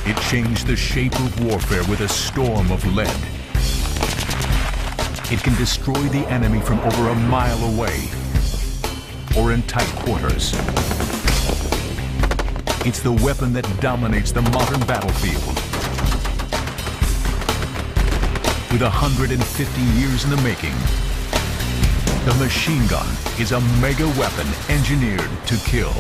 It changed the shape of warfare with a storm of lead. It can destroy the enemy from over a mile away or in tight quarters. It's the weapon that dominates the modern battlefield. With 150 years in the making, the machine gun is a mega weapon engineered to kill.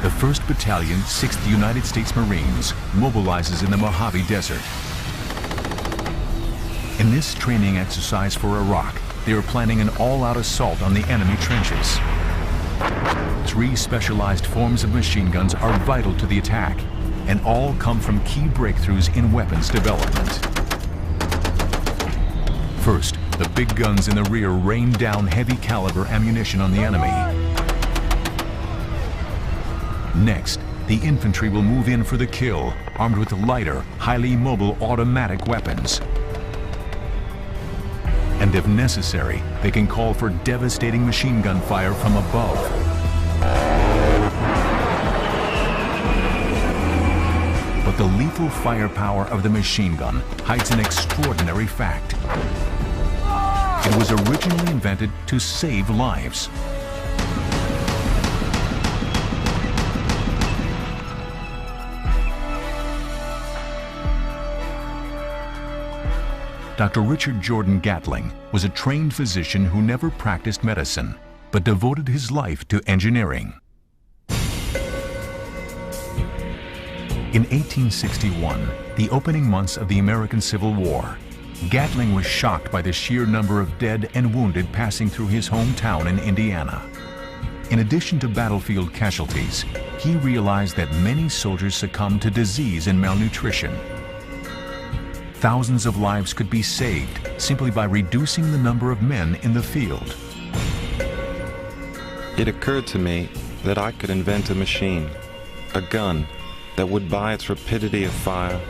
The 1st Battalion, 6th United States Marines, mobilizes in the Mojave Desert. In this training exercise for Iraq, they are planning an all-out assault on the enemy trenches. 3 specialized forms of machine guns are vital to the attack, and all come from key breakthroughs in weapons development. First, the big guns in the rear rain down heavy caliber ammunition on the enemy. Next, the infantry will move in for the kill, armed with lighter, highly mobile automatic weapons. And if necessary, they can call for devastating machine gun fire from above. But the lethal firepower of the machine gun hides an extraordinary fact. It was originally invented to save lives. Dr. Richard Jordan Gatling was a trained physician who never practiced medicine, but devoted his life to engineering. In 1861, the opening months of the American Civil War, Gatling was shocked by the sheer number of dead and wounded passing through his hometown in Indiana. In addition to battlefield casualties, he realized that many soldiers succumbed to disease and malnutrition. Thousands of lives could be saved simply by reducing the number of men in the field. It occurred to me that I could invent a machine, a gun, that would, by its rapidity of fire,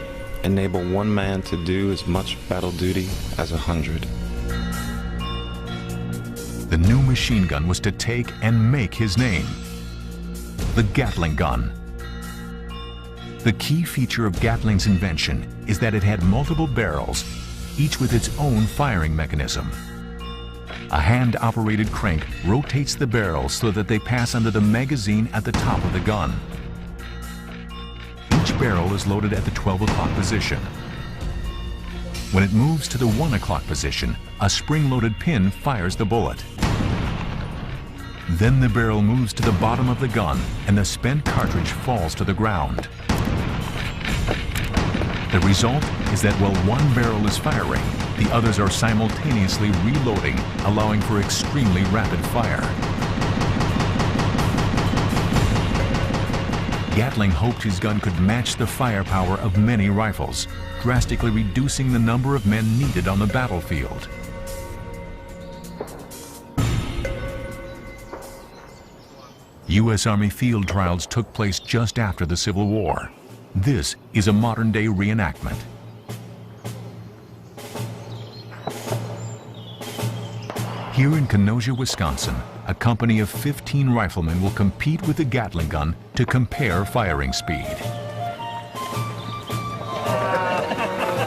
enable one man to do as much battle duty as 100. The new machine gun was to take and make his name, the Gatling gun. The key feature of Gatling's invention is that it had multiple barrels, each with its own firing mechanism. A hand-operated crank rotates the barrels so that they pass under the magazine at the top of the gun. Each barrel is loaded at the 12 o'clock position. When it moves to the 1 o'clock position, a spring-loaded pin fires the bullet. Then the barrel moves to the bottom of the gun and the spent cartridge falls to the ground. The result is that while one barrel is firing, the others are simultaneously reloading, allowing for extremely rapid fire. Gatling hoped his gun could match the firepower of many rifles, drastically reducing the number of men needed on the battlefield. U.S. Army field trials took place just after the Civil War. This is a modern-day reenactment. Here in Kenosha, Wisconsin, a company of 15 riflemen will compete with the Gatling gun to compare firing speed.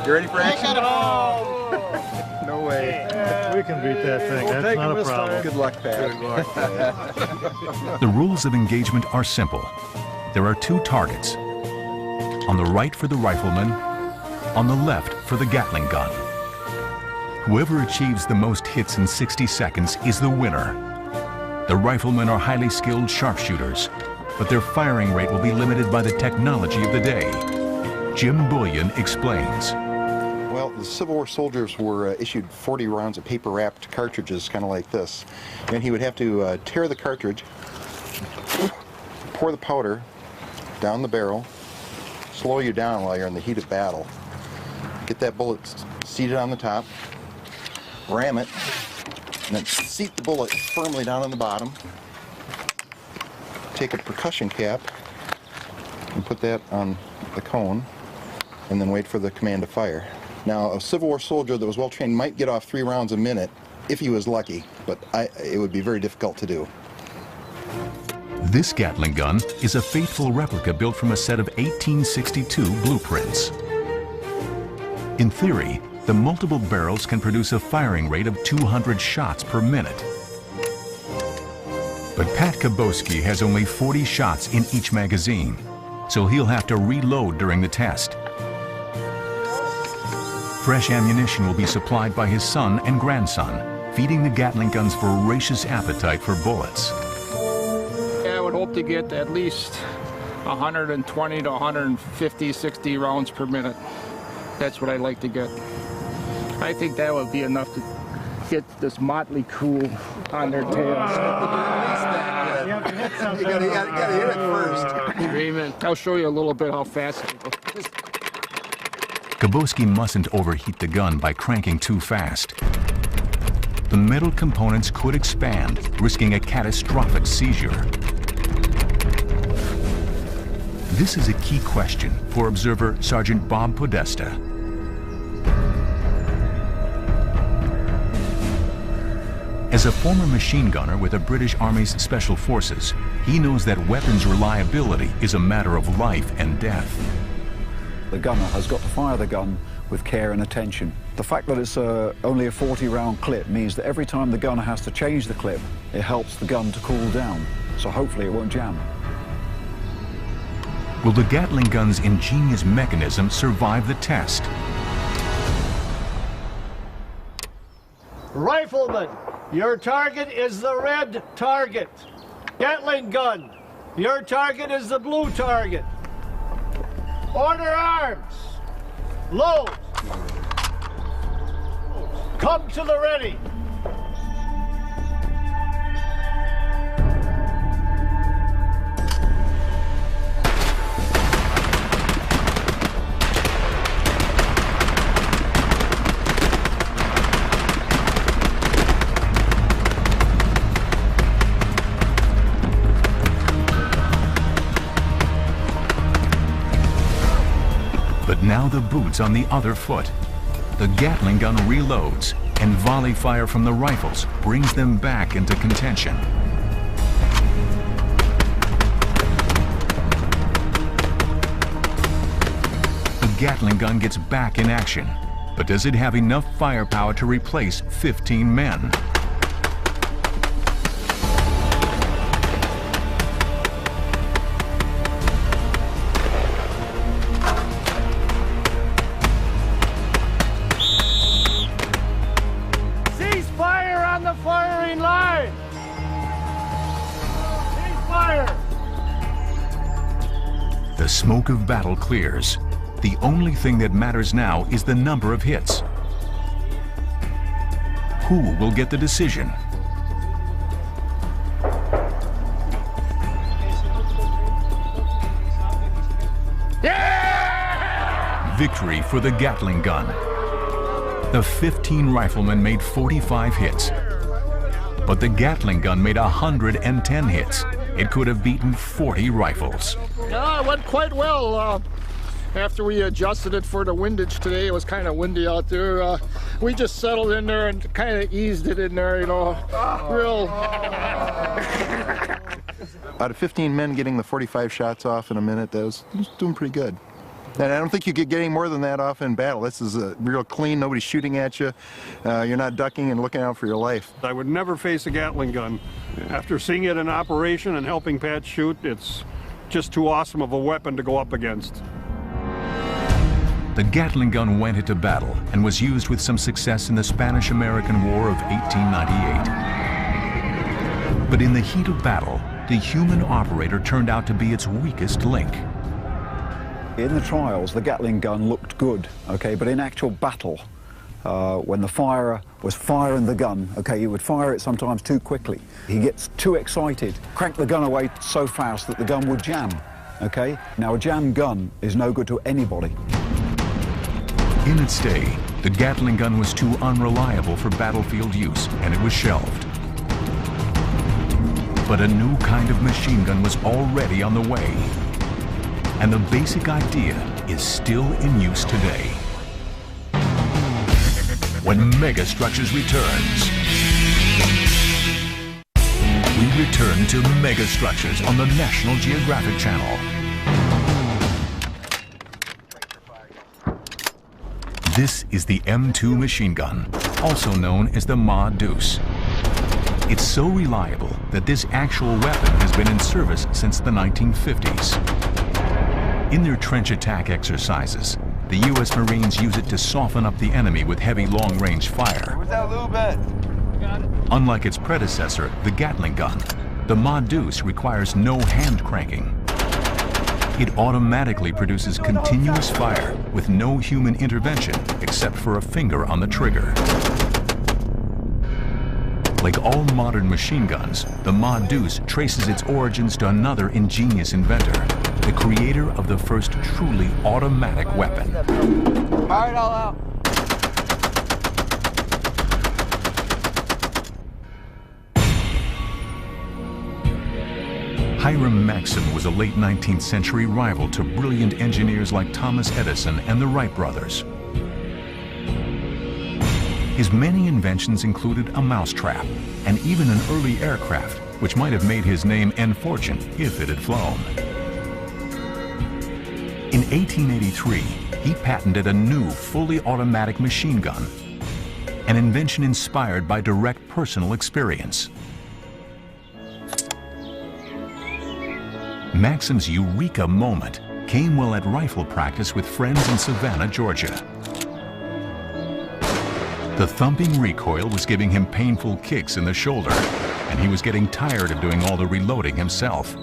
You ready for action? No way. We can beat that thing. We'll That's not a problem. Good luck, Pat. Good luck. The rules of engagement are simple. There are 2 targets. On the right for the rifleman, on the left for the Gatling gun. Whoever achieves the most hits in 60 seconds is the winner. The riflemen are highly skilled sharpshooters, but their firing rate will be limited by the technology of the day. Jim Bullion explains. Well, the Civil War soldiers were issued 40 rounds of paper-wrapped cartridges, kind of like this. And he would have to tear the cartridge, pour the powder down the barrel, slow you down while you're in the heat of battle. Get that bullet seated on the top, ram it, and then seat the bullet firmly down on the bottom. Take a percussion cap, and put that on the cone, and then wait for the command to fire. Now, a Civil War soldier that was well trained might get off 3 rounds a minute if he was lucky, but it would be very difficult to do. This Gatling gun is a faithful replica built from a set of 1862 blueprints. In theory, the multiple barrels can produce a firing rate of 200 shots per minute. But Pat Kaboski has only 40 shots in each magazine, so he'll have to reload during the test. Fresh ammunition will be supplied by his son and grandson, feeding the Gatling gun's voracious appetite for bullets. I would hope to get at least 120 to 150, 60 rounds per minute. That's what I'd like to get. I think that would be enough to get this motley crew on their tails. You gotta hit it first. Screaming. I'll show you a little bit how fast it goes. Kaboski mustn't overheat the gun by cranking too fast. The metal components could expand, risking a catastrophic seizure. This is a key question for observer Sergeant Bob Podesta. As a former machine gunner with the British Army's Special Forces, he knows that weapons reliability is a matter of life and death. The gunner has got to fire the gun with care and attention. The fact that it's only a 40-round clip means that every time the gunner has to change the clip, it helps the gun to cool down, so hopefully it won't jam. Will the Gatling gun's ingenious mechanism survive the test? Rifleman, your target is the red target. Gatling gun, your target is the blue target. Order arms. Load. Come to the ready. But now the boot's on the other foot. The Gatling gun reloads, and volley fire from the rifles brings them back into contention. The Gatling gun gets back in action, but does it have enough firepower to replace 15 men? Firing line! Cease fire! The smoke of battle clears. The only thing that matters now is the number of hits. Who will get the decision? Yeah! Victory for the Gatling gun. The 15 riflemen made 45 hits. But the Gatling gun made 110 hits. It could have beaten 40 rifles. It went quite well. After we adjusted it for the windage today, it was kind of windy out there. We just settled in there and kind of eased it in there, you know. Real. Out of 15 men getting the 45 shots off in a minute, that was doing pretty good. And I don't think you could get any more than that off in battle. This is real clean, nobody's shooting at you. You're not ducking and looking out for your life. I would never face a Gatling gun. After seeing it in operation and helping Pat shoot, it's just too awesome of a weapon to go up against. The Gatling gun went into battle and was used with some success in the Spanish-American War of 1898. But in the heat of battle, the human operator turned out to be its weakest link. In the trials, the Gatling gun looked good, okay, but in actual battle, when the firer was firing the gun, okay, he would fire it sometimes too quickly. He gets too excited, crank the gun away so fast that the gun would jam, okay? Now, a jammed gun is no good to anybody. In its day, the Gatling gun was too unreliable for battlefield use, and it was shelved. But a new kind of machine gun was already on the way. and the basic idea is still in use today. When Megastructures returns, we return to Megastructures on the National Geographic Channel. This is the M2 machine gun, also known as the Ma Deuce. It's so reliable that this actual weapon has been in service since the 1950s. In their trench attack exercises, the U.S. Marines use it to soften up the enemy with heavy long-range fire. Where's that lube at? Unlike its predecessor, the Gatling gun, the Ma Deuce requires no hand cranking. It automatically produces continuous fire with no human intervention except for a finger on the trigger. Like all modern machine guns, the Ma Deuce traces its origins to another ingenious inventor, the creator of the first truly automatic weapon. Fire it all out. Hiram Maxim was a late 19th century rival to brilliant engineers like Thomas Edison and the Wright brothers. His many inventions included a mousetrap and even an early aircraft, which might have made his name and fortune if it had flown. In 1883, he patented a new, fully automatic machine gun, an invention inspired by direct personal experience. Maxim's eureka moment came while at rifle practice with friends in Savannah, Georgia. The thumping recoil was giving him painful kicks in the shoulder, and he was getting tired of doing all the reloading himself.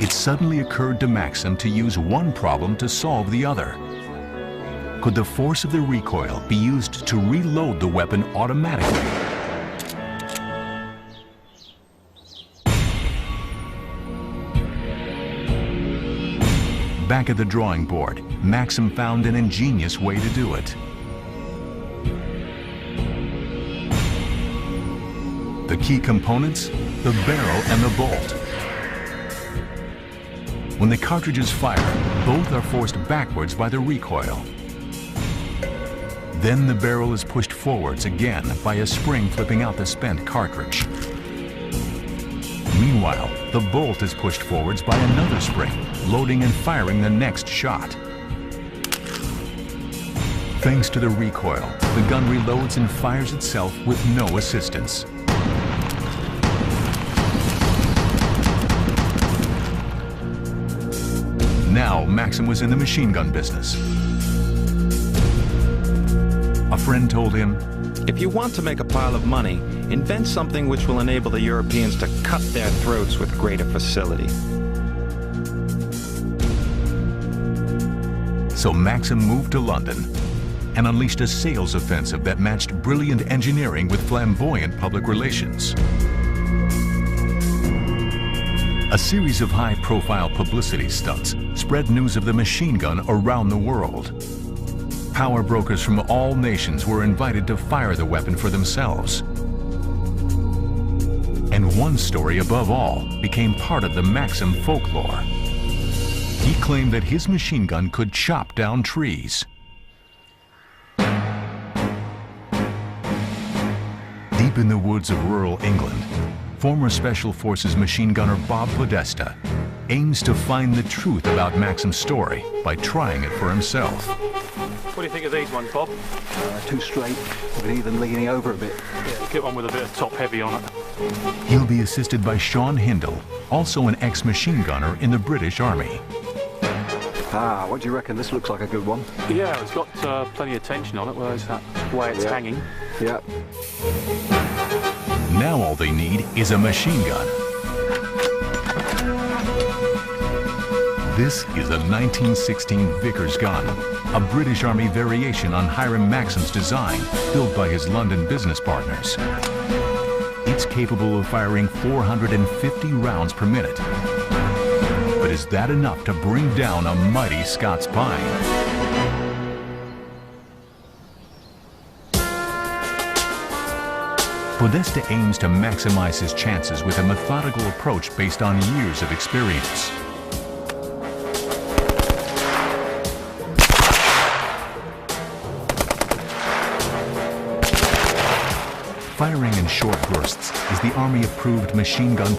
It suddenly occurred to Maxim to use one problem to solve the other. Could the force of the recoil be used to reload the weapon automatically? Back at the drawing board, Maxim found an ingenious way to do it. The key components, the barrel and the bolt. When the cartridges fire, both are forced backwards by the recoil. Then the barrel is pushed forwards again by a spring flipping out the spent cartridge. Meanwhile, the bolt is pushed forwards by another spring, loading and firing the next shot. Thanks to the recoil, the gun reloads and fires itself with no assistance. Now, Maxim was in the machine gun business. A friend told him, If you want to make a pile of money, invent something which will enable the Europeans to cut their throats with greater facility. So Maxim moved to London and unleashed a sales offensive that matched brilliant engineering with flamboyant public relations. A series of high-profile publicity stunts spread news of the machine gun around the world. Power brokers from all nations were invited to fire the weapon for themselves. And one story, above all, became part of the Maxim folklore. He claimed that his machine gun could chop down trees. Deep in the woods of rural England, former Special Forces machine gunner Bob Podesta aims to find the truth about Maxim's story by trying it for himself. What do you think of these ones, Bob? Too straight. We can even leaning over a bit. Yeah, get one with a bit of top heavy on it. He'll be assisted by Sean Hindle, also an ex-machine gunner in the British Army. Ah, what do you reckon? This looks like a good one. Yeah, it's got plenty of tension on it, whereas that way it's hanging. Yeah. Now all they need is a machine gun. This is a 1916 Vickers gun, a British Army variation on Hiram Maxim's design, built by his London business partners. It's capable of firing 450 rounds per minute. But is that enough to bring down a mighty Scots pine? Podesta aims to maximize his chances with a methodical approach based on years of experience. Firing in short bursts is the Army-approved machine gun